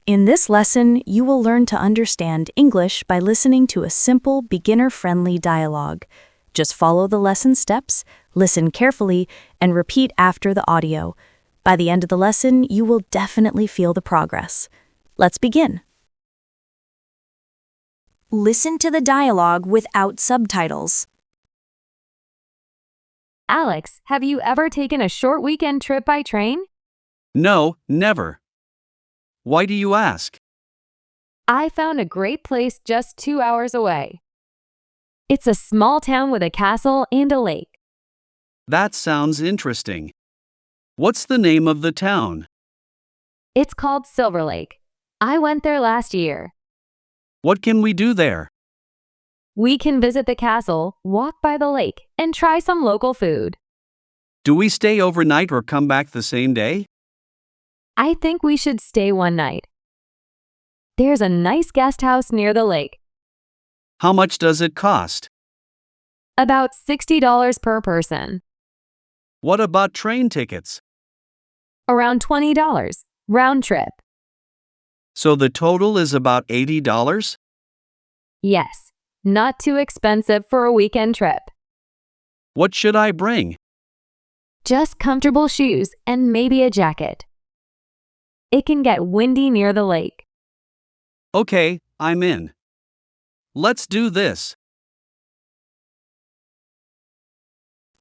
In this lesson, you will learn to understand English by listening to a simple, beginner-friendly dialogue. Just follow the lesson steps, listen carefully, and repeat after the audio. By the end of the lesson, you will definitely feel the progress. Let's begin. Listen to the dialogue without subtitles. Alex, have you ever taken a short weekend trip by train? No, never. Why do you ask? I found a great place just 2 hours away. It's a small town with a castle and a lake. That sounds interesting. What's the name of the town? It's called Silver Lake. I went there last year. What can we do there? We can visit the castle, walk by the lake, and try some local food. Do we stay overnight or come back the same day? I think we should stay one night. There's a nice guest house near the lake. How much does it cost? About $60 per person. What about train tickets? Around $20, round trip. So the total is about $80? Yes, not too expensive for a weekend trip. What should I bring? Just comfortable shoes and maybe a jacket. It can get windy near the lake. Okay, I'm in. Let's do this.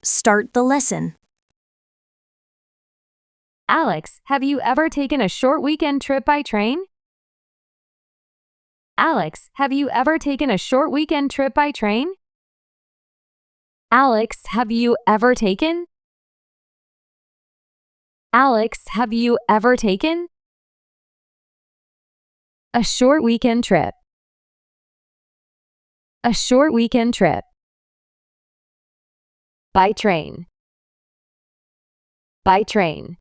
Start the lesson. Alex, have you ever taken a short weekend trip by train? Alex, have you ever taken a short weekend trip by train? Alex, have you ever taken? Alex, have you ever taken? A short weekend trip. A short weekend trip. By train. By train.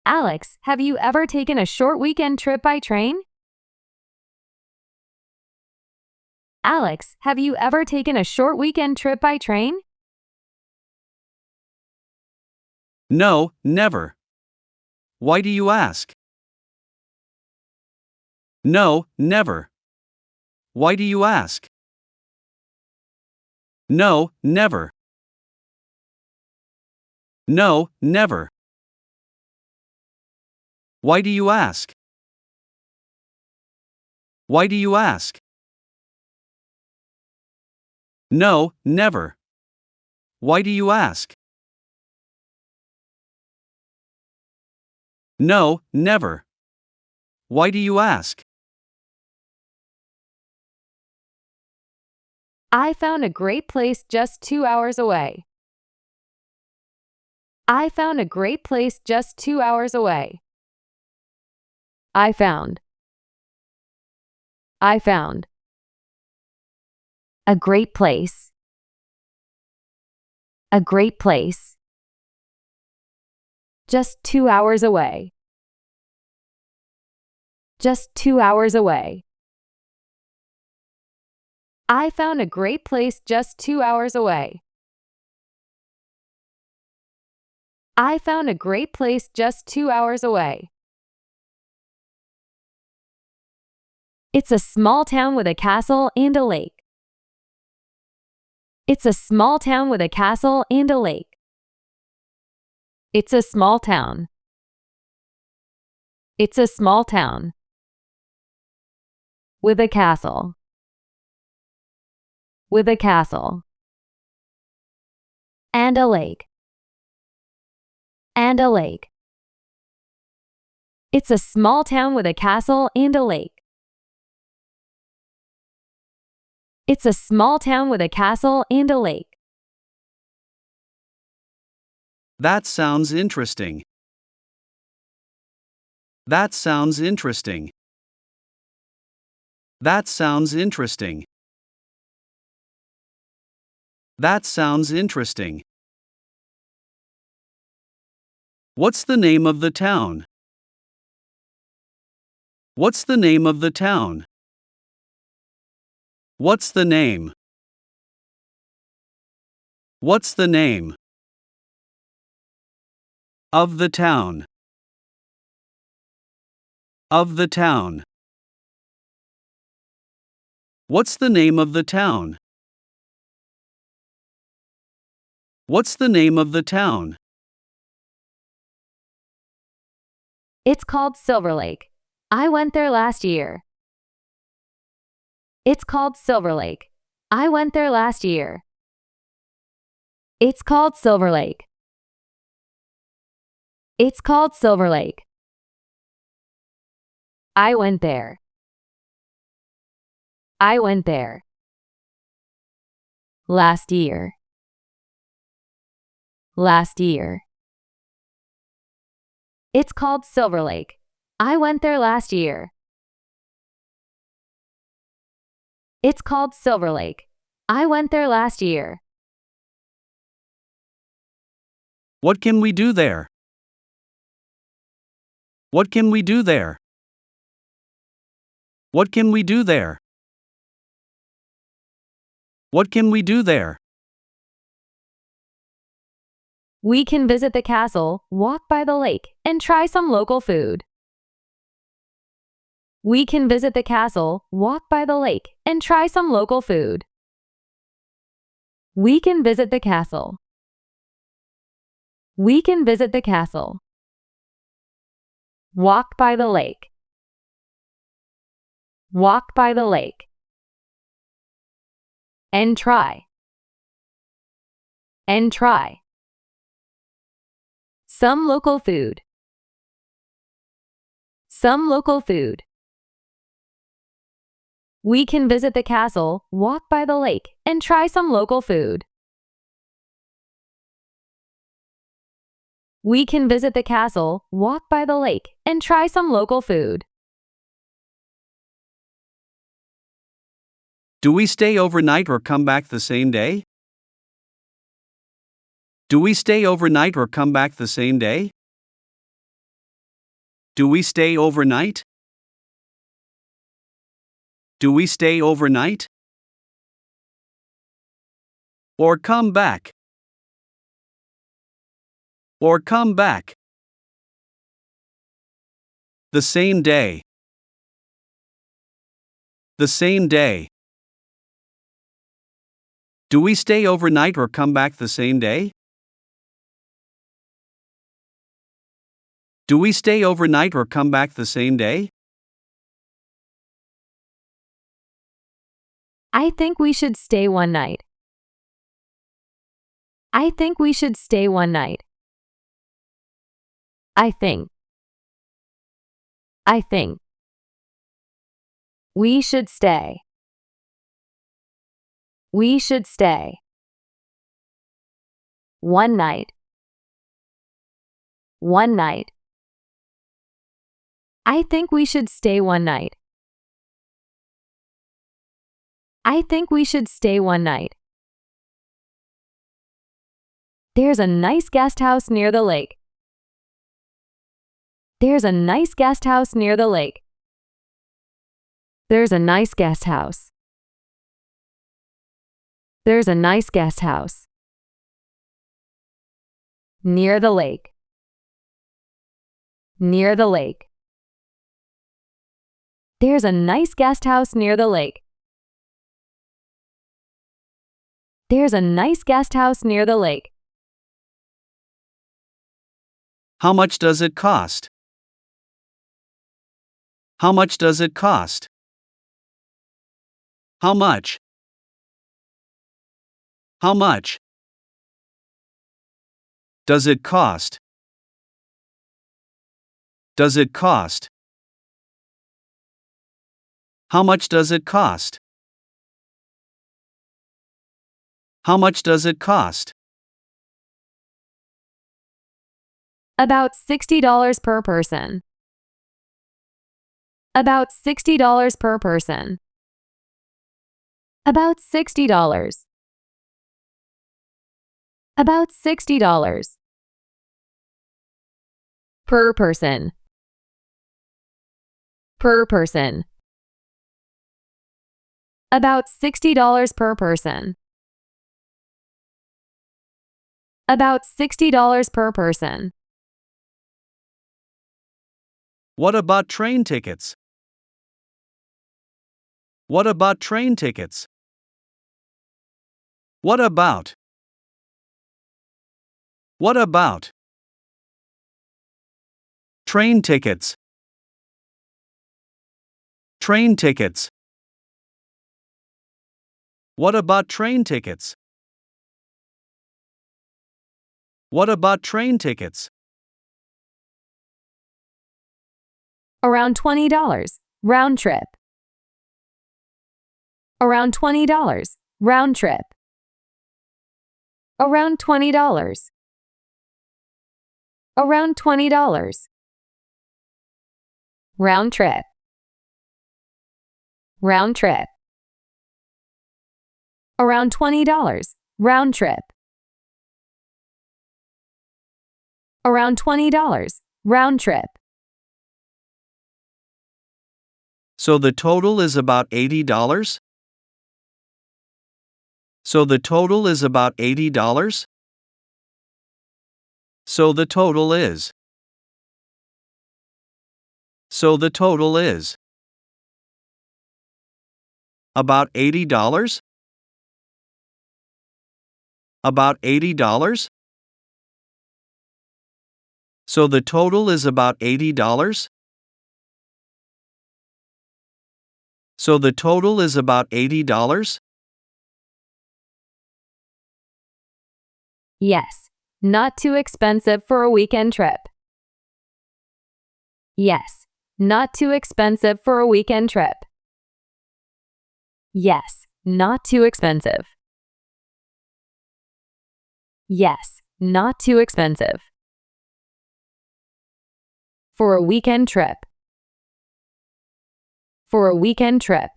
Alex, have you ever taken a short weekend trip by train? Alex, have you ever taken a short weekend trip by train? No, never. Why do you ask? No, never. Why do you ask? No, never. No, never. Why do you ask? Why do you ask? No, never. Why do you ask? No, never. Why do you ask? I found a great place just 2 hours away. I found a great place just 2 hours away. I found. I found. A great place. A great place. Just 2 hours away. Just 2 hours away. I found a great place just 2 hours away. I found a great place just 2 hours away. It's a small town with a castle and a lake. It's a small town with a castle and a lake. It's a small town. It's a small town. With a castle. With a castle. And a lake. And a lake. It's a small town with a castle and a lake. It's a small town with a castle and a lake. That sounds interesting. That sounds interesting. That sounds interesting. That sounds interesting. What's the name of the town? What's the name of the town? What's the name? What's the name of the town? Of the town. What's the name of the town? What's the name of the town? It's called Silver Lake. I went there last year. It's called Silver Lake. I went there last year. It's called Silver Lake. It's called Silver Lake. I went there. I went there. Last year. Last year. It's called Silver Lake. I went there last year. It's called Silver Lake. I went there last year. What can we do there? What can we do there? What can we do there? What can we do there? We can visit the castle, walk by the lake, and try some local food. We can visit the castle, walk by the lake, and try some local food. We can visit the castle. We can visit the castle. Walk by the lake. Walk by the lake. And try. And try. Some local food. Some local food. We can visit the castle, walk by the lake, and try some local food. We can visit the castle, walk by the lake, and try some local food. Do we stay overnight or come back the same day? Do we stay overnight or come back the same day? Do we stay overnight? Do we stay overnight? Or come back? Or come back? The same day. The same day. Do we stay overnight or come back the same day? Do we stay overnight or come back the same day? I think we should stay one night. I think we should stay one night. I think. I think. We should stay. We should stay. One night. One night. I think we should stay one night. I think we should stay one night. There's a nice guest house near the lake. There's a nice guest house near the lake. There's a nice guest house. There's a nice guest house. Near the lake. Near the lake. There's a nice guest house near the lake. There's a nice guest house near the lake. How much does it cost? How much does it cost? How much? How much? Does it cost? Does it cost? How much does it cost? How much does it cost? About $60 per person. About $60 per person. About $60. About $60. Per person. Per person. About $60 per person. About $60 per person. What about train tickets? What about train tickets? What about? What about? Train tickets. Train tickets. What about train tickets? What about train tickets? Around $20. Round trip. Around $20. Round trip. Around $20. Around $20. Round trip. Round trip. Around $20. Round trip. Around $20. Round trip. So the total is about $80? So the total is about $80? So the total is. So the total is. About $80? About $80? So the total is about $80? So the total is about $80? Yes. Not too expensive for a weekend trip. Yes. Not too expensive for a weekend trip. Yes. Not too expensive. Yes. Not too expensive. For a weekend trip. For a weekend trip.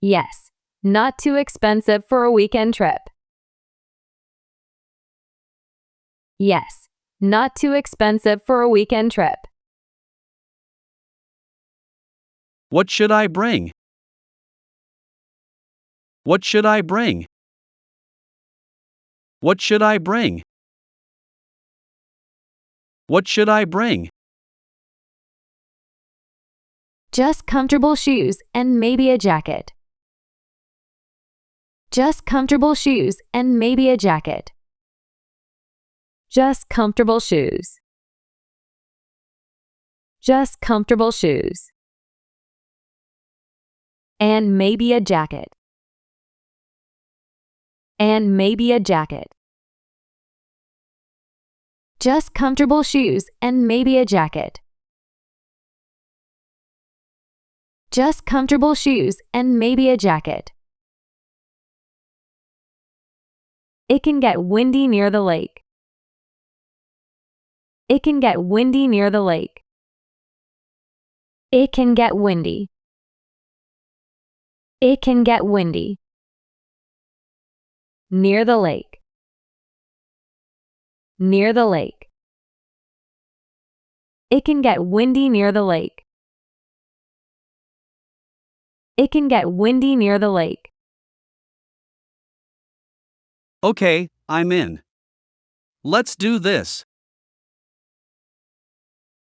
Yes. Not too expensive for a weekend trip. Yes. Not too expensive for a weekend trip. What should I bring? What should I bring? What should I bring? What should I bring? Just comfortable shoes and maybe a jacket. Just comfortable shoes and maybe a jacket. Just comfortable shoes. Just comfortable shoes. And maybe a jacket. And maybe a jacket. Just comfortable shoes and maybe a jacket. Just comfortable shoes and maybe a jacket. It can get windy near the lake. It can get windy near the lake. It can get windy. It can get windy. Near the lake. Near the lake. It can get windy near the lake. It can get windy near the lake. Okay, I'm in. Let's do this.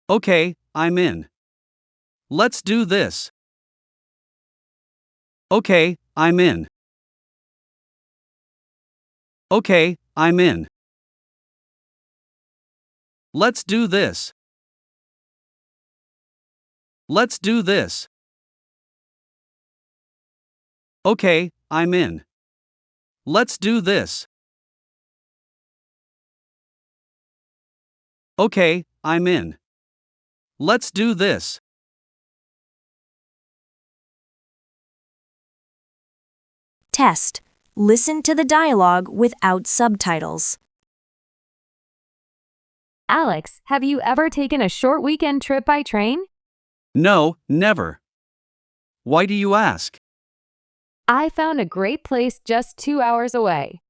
Okay, I'm in. Let's do this. Okay, I'm in. Okay, I'm in. Let's do this. Let's do this. Okay, I'm in. Let's do this. Okay, I'm in. Let's do this. Test. Listen to the dialogue without subtitles. Alex, have you ever taken a short weekend trip by train? No, never. Why do you ask? I found a great place just 2 hours away.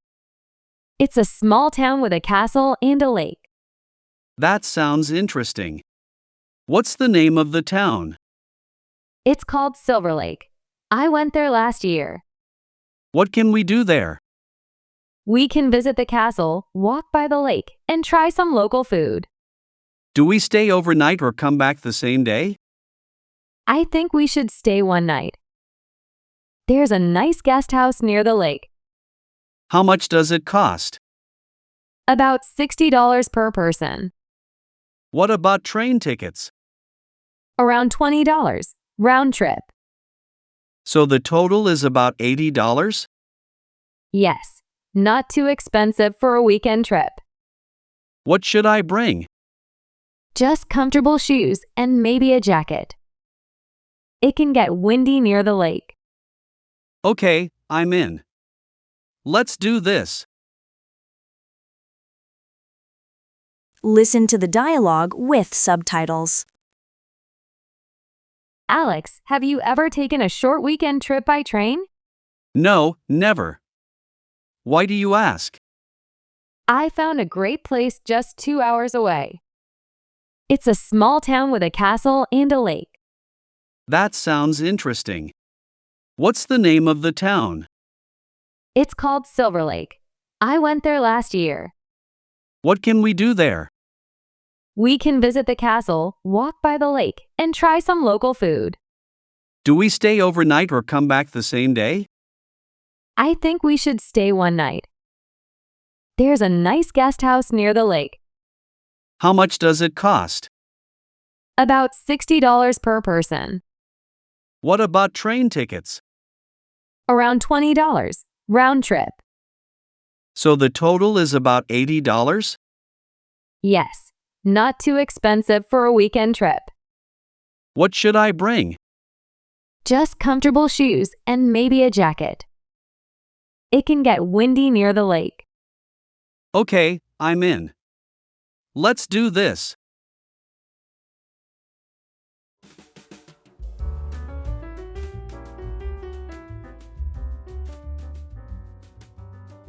It's a small town with a castle and a lake. That sounds interesting. What's the name of the town? It's called Silver Lake. I went there last year. What can we do there? We can visit the castle, walk by the lake, and try some local food. Do we stay overnight or come back the same day? I think we should stay one night. There's a nice guest house near the lake. How much does it cost? About $60 per person. What about train tickets? Around $20, round trip. So the total is about $80? Yes, not too expensive for a weekend trip. What should I bring? Just comfortable shoes and maybe a jacket. It can get windy near the lake. Okay, I'm in. Let's do this. Listen to the dialogue with subtitles. Alex, have you ever taken a short weekend trip by train? No, never. Why do you ask? I found a great place just 2 hours away. It's a small town with a castle and a lake. That sounds interesting. What's the name of the town? It's called Silver Lake. I went there last year. What can we do there? We can visit the castle, walk by the lake, and try some local food. Do we stay overnight or come back the same day? I think we should stay one night. There's a nice guest house near the lake. How much does it cost? About $60 per person. What about train tickets? Around $20, round trip. So the total is about $80? Yes, not too expensive for a weekend trip. What should I bring? Just comfortable shoes and maybe a jacket. It can get windy near the lake. Okay, I'm in. Let's do this.